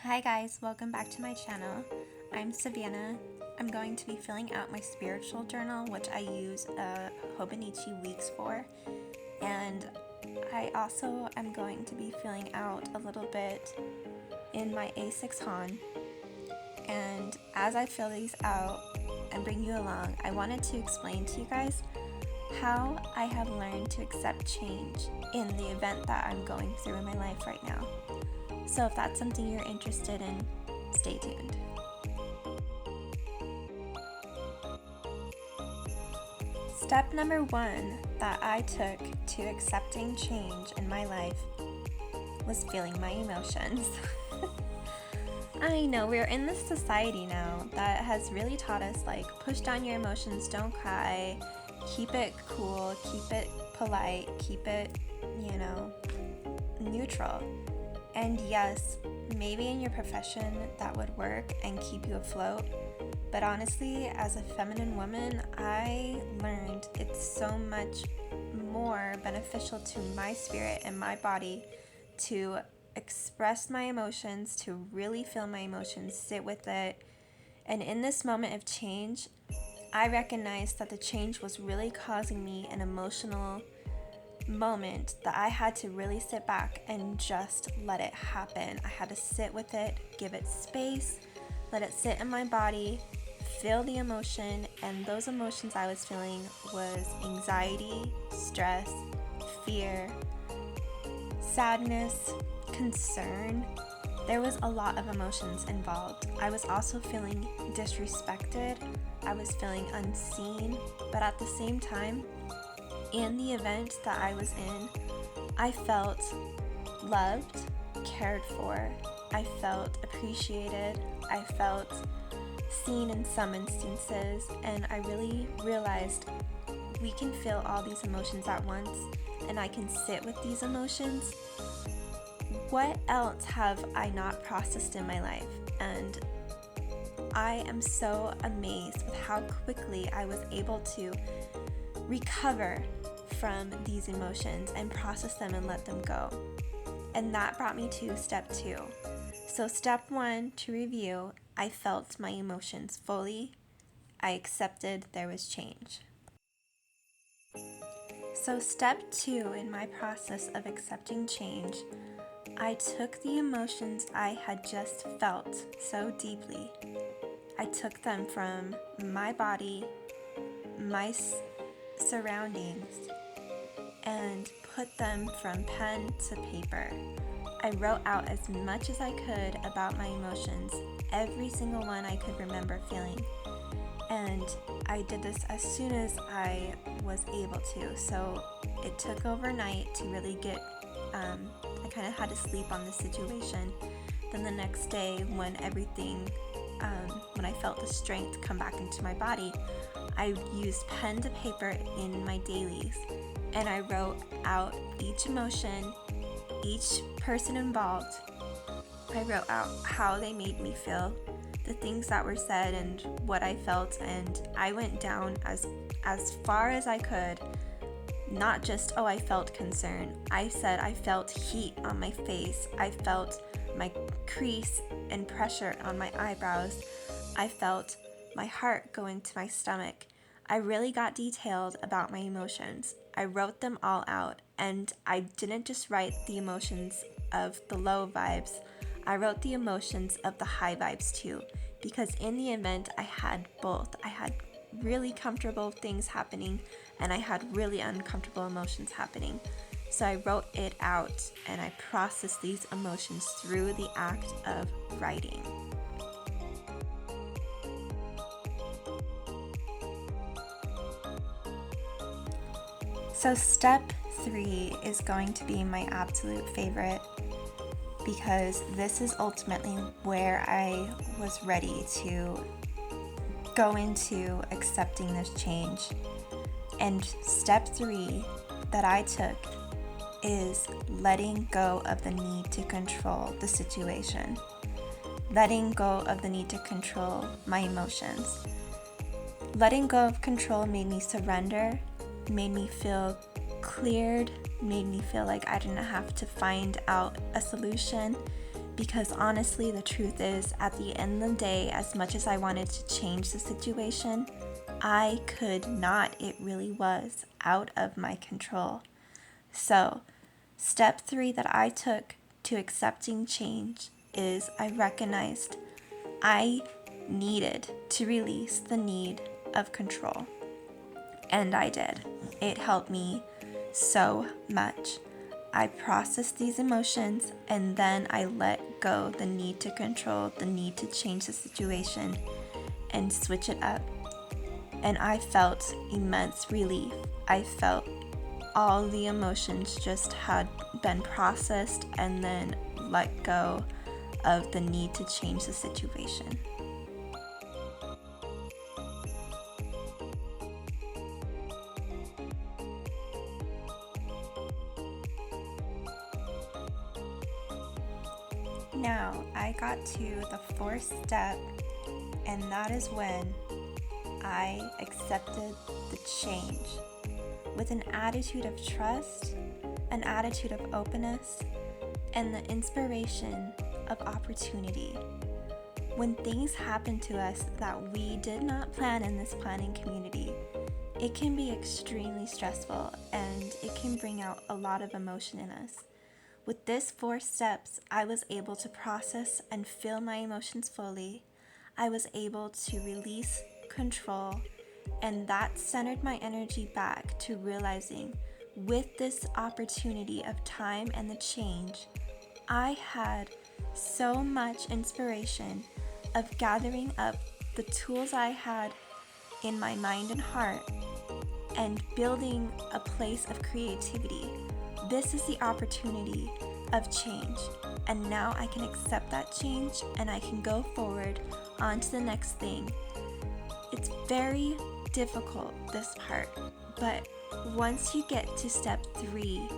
Hi guys, welcome back to my channel. I'm Savannah. I'm going to be filling out my spiritual journal, which I use Hobonichi Weeks for. And I also am going to be filling out a little bit in my A6 Han. And as I fill these out and bring you along, I wanted to explain to you guys how I have learned to accept change in the event that I'm going through in my life right now. So if that's something you're interested in, stay tuned. Step number 1 that I took to accepting change in my life was feeling my emotions. I know we're in this society now that has really taught us, like, push down your emotions, don't cry, keep it cool, keep it polite, keep it, neutral. And yes, maybe in your profession that would work and keep you afloat, but honestly, as a feminine woman, I learned it's so much more beneficial to my spirit and my body to express my emotions, to really feel my emotions, sit with it. And in this moment of change, I recognized that the change was really causing me an emotional moment that I had to really sit back and just let it happen. I had to sit with it, give it space, let it sit in my body, feel the emotion, and those emotions I was feeling was anxiety, stress, fear, sadness, concern. There was a lot of emotions involved. I was also feeling disrespected. I was feeling unseen, but at the same time, in the event that I was in, I felt loved, cared for, I felt appreciated, I felt seen in some instances, and I really realized we can feel all these emotions at once, and I can sit with these emotions. What else have I not processed in my life? And I am so amazed with how quickly I was able to recover from these emotions and process them and let them go. And that brought me to step 2. So step 1, to review, I felt my emotions fully. I accepted there was change. So step 2 in my process of accepting change, I took the emotions I had just felt so deeply. I took them from my body, my surroundings, and put them from pen to paper. I wrote out as much as I could about my emotions, every single one I could remember feeling. And I did this as soon as I was able to. So it took overnight to really get, I kind of had to sleep on the situation. Then the next day when when I felt the strength come back into my body, I used pen to paper in my dailies, and I wrote out each emotion, each person involved. I wrote out how they made me feel, the things that were said, and what I felt, and I went down as far as I could. Not just, I felt concern. I said I felt heat on my face. I felt my crease and pressure on my eyebrows. I felt my heart going to my stomach. I really got detailed about my emotions. I wrote them all out, and I didn't just write the emotions of the low vibes. I wrote the emotions of the high vibes too, because in the event I had both. I had really comfortable things happening, and I had really uncomfortable emotions happening. So I wrote it out, and I processed these emotions through the act of writing. So step 3 is going to be my absolute favorite, because this is ultimately where I was ready to go into accepting this change. And step 3 that I took is letting go of the need to control the situation. Letting go of the need to control my emotions. Letting go of control made me surrender, made me feel cleared, made me feel like I didn't have to find out a solution, Because honestly, the truth is, at the end of the day, as much as I wanted to change the situation, I could not. It really was out of my control. So, step 3 that I took to accepting change is I recognized I needed to release the need of control. And I did. It helped me so much. I processed these emotions and then I let go the need to control, the need to change the situation and switch it up. And I felt immense relief. I felt all the emotions just had been processed and then let go of the need to change the situation. Now, I got to the 4th step, and that is when I accepted the change with an attitude of trust, an attitude of openness, and the inspiration of opportunity. When things happen to us that we did not plan in this planning community, it can be extremely stressful and it can bring out a lot of emotion in us. With this 4 steps, I was able to process and feel my emotions fully. I was able to release control, and that centered my energy back to realizing with this opportunity of time and the change, I had so much inspiration of gathering up the tools I had in my mind and heart and building a place of creativity. This is the opportunity of change, and now I can accept that change and I can go forward on to the next thing. It's very difficult, this part, but once you get to step 3,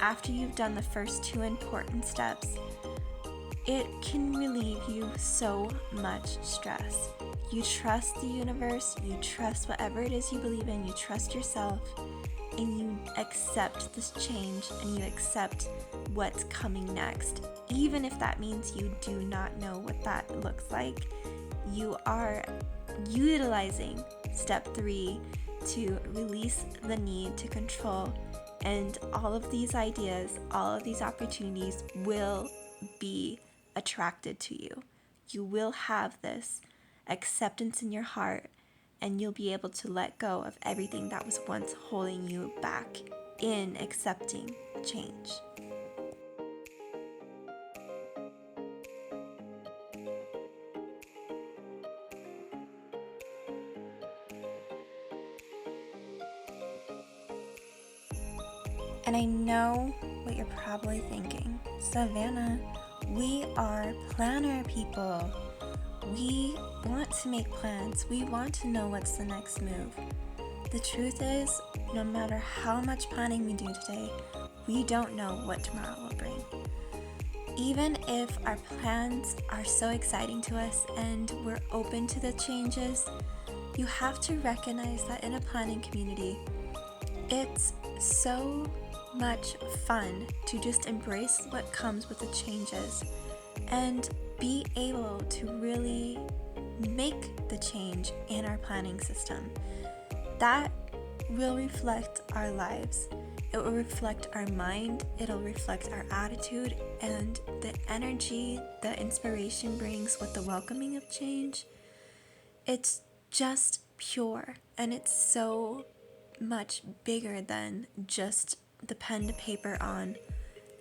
after you've done the first 2 important steps, it can relieve you so much stress. You trust the universe, you trust whatever it is you believe in, you trust yourself, and you accept this change and you accept what's coming next. Even if that means you do not know what that looks like, you are utilizing step 3 to release the need to control, and all of these ideas, all of these opportunities will be attracted to you. You will have this acceptance in your heart, and you'll be able to let go of everything that was once holding you back in accepting change. And I know what you're probably thinking. Savannah, we are planner people. We want to make plans. We want to know what's the next move. The truth is, no matter how much planning we do today, we don't know what tomorrow will bring. Even if our plans are so exciting to us and we're open to the changes, you have to recognize that in a planning community, it's so much fun to just embrace what comes with the changes and be able to really make the change in our planning system. That will reflect our lives. It will reflect our mind, it'll reflect our attitude, and the energy that inspiration brings with the welcoming of change. It's just pure, and it's so much bigger than just the pen to paper on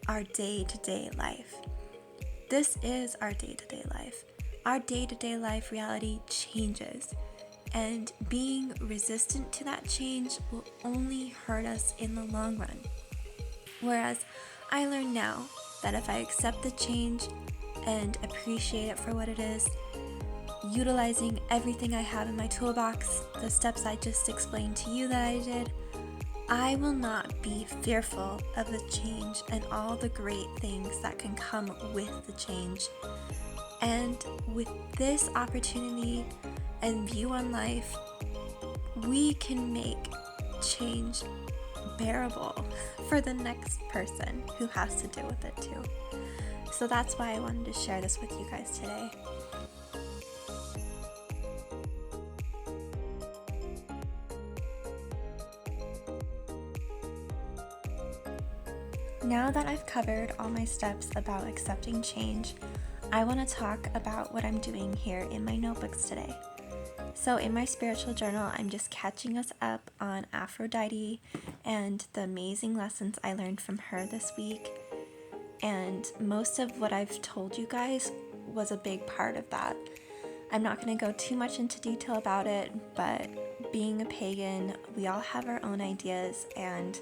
our day-to-day life. This is our day-to-day life. Our day-to-day life reality changes, and being resistant to that change will only hurt us in the long run. Whereas I learn now that if I accept the change and appreciate it for what it is, utilizing everything I have in my toolbox, the steps I just explained to you that I did, I will not be fearful of the change and all the great things that can come with the change. And with this opportunity and view on life, we can make change bearable for the next person who has to deal with it too. So that's why I wanted to share this with you guys today. Now that I've covered all my steps about accepting change, I want to talk about what I'm doing here in my notebooks today. So in my spiritual journal, I'm just catching us up on Aphrodite and the amazing lessons I learned from her this week. And most of what I've told you guys was a big part of that. I'm not going to go too much into detail about it, but being a pagan, we all have our own ideas, and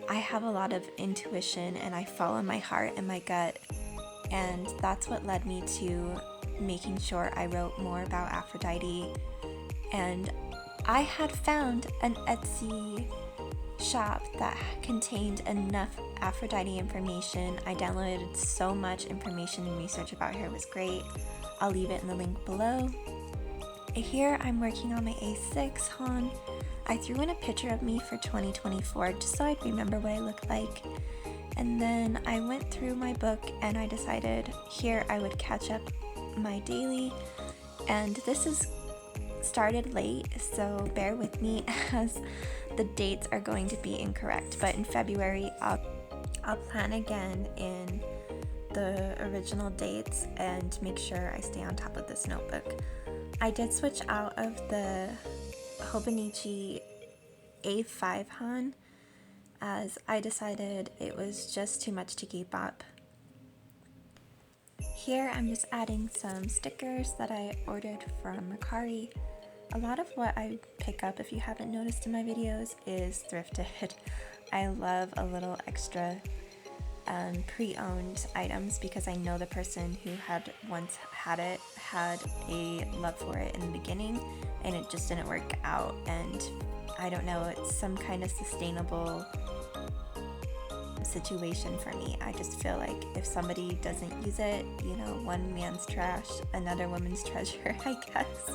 I have a lot of intuition and I follow my heart and my gut, and that's what led me to making sure I wrote more about Aphrodite. And I had found an Etsy shop that contained enough Aphrodite information. I downloaded so much information and research about her. It was great. I'll leave it in the link below. Here I'm working on my A6 Han. I threw in a picture of me for 2024 just so I'd remember what I look like. And then I went through my book and I decided here I would catch up my daily. And this is started late, so bear with me as the dates are going to be incorrect. But in February, I'll plan again in the original dates and make sure I stay on top of this notebook. I did switch out of the Hobonichi A5 Han as I decided it was just too much to keep up. Here I'm just adding some stickers that I ordered from Mercari. A lot of what I pick up, if you haven't noticed in my videos, is thrifted. I love a little extra pre-owned items because I know the person who had once had it had a love for it in the beginning and it just didn't work out, and I don't know, it's some kind of sustainable situation for me. I just feel like if somebody doesn't use it, you know, one man's trash, another woman's treasure, I guess.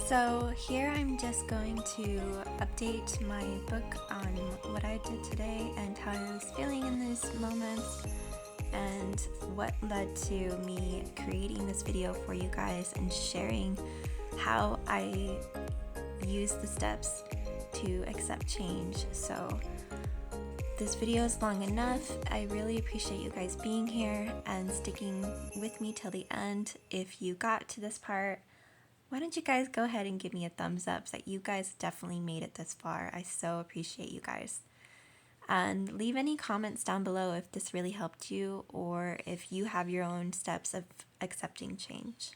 So here I'm just going to update my book on what I did today and how I was feeling in these moments and what led to me creating this video for you guys and sharing how I use the steps to accept change. So this video is long enough. I really appreciate you guys being here and sticking with me till the end. If you got to this part, why don't you guys go ahead and give me a thumbs up that you guys definitely made it this far. I so appreciate you guys. And leave any comments down below if this really helped you or if you have your own steps of accepting change.